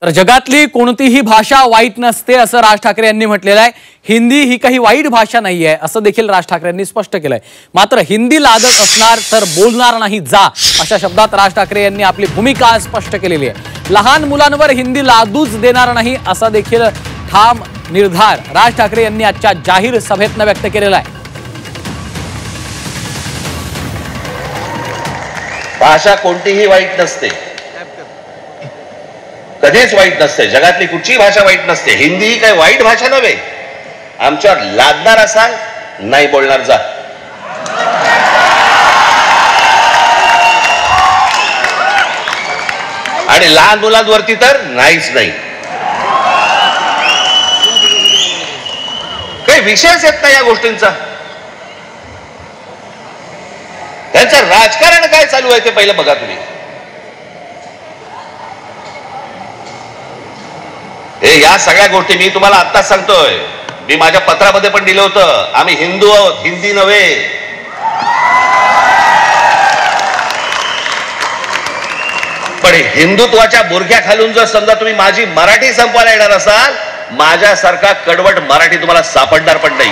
तर जगातली कोणतीही भाषा वाईट नसते असं राज ठाकरे यांनी म्हटलेलं आहे। हिंदी ही काही वाईट भाषा नाहीये असं देखील राज ठाकरे यांनी स्पष्ट केलंय। मात्र हिंदी लादत असणार तर बोलणार नाही जा अशा शब्दात राज ठाकरे यांनी आपली भूमिका स्पष्ट केलेली आहे। लहान मुलांवर हिंदी लादूच देणार नाही असा देखील ठाम निर्धार राज ठाकरे यांनी आजच्या जाहीर सभेतनं व्यक्त केलेला आहे। भाषा कोणतीही वाईट नसते, कधीच वाईट नसते। जगातली कुठची भाषा वाईट नसते। हिंदी ही काही वाईट भाषा नव्हे। आमच्यावर लादणार असाल नाही बोलणार जा। आणि लहान मुलांवरती तर नाहीच नाही। काही विषयच येत नाही या गोष्टींचा। त्यांचं राजकारण काय चालू आहे ते पहिलं बघा तुम्ही। हे या सगळ्या गोष्टी मी तुम्हाला आत्ताच सांगतोय। मी माझ्या पत्रामध्ये पण दिलं होतं, आम्ही हिंदू आहोत, हिंदी नव्हे। पण हिंदुत्वाच्या बुरख्या खालून जर समजा तुम्ही माझी मराठी संपवायला येणार असाल, माझ्यासारखा कडवट मराठी तुम्हाला सापडणार पण नाही।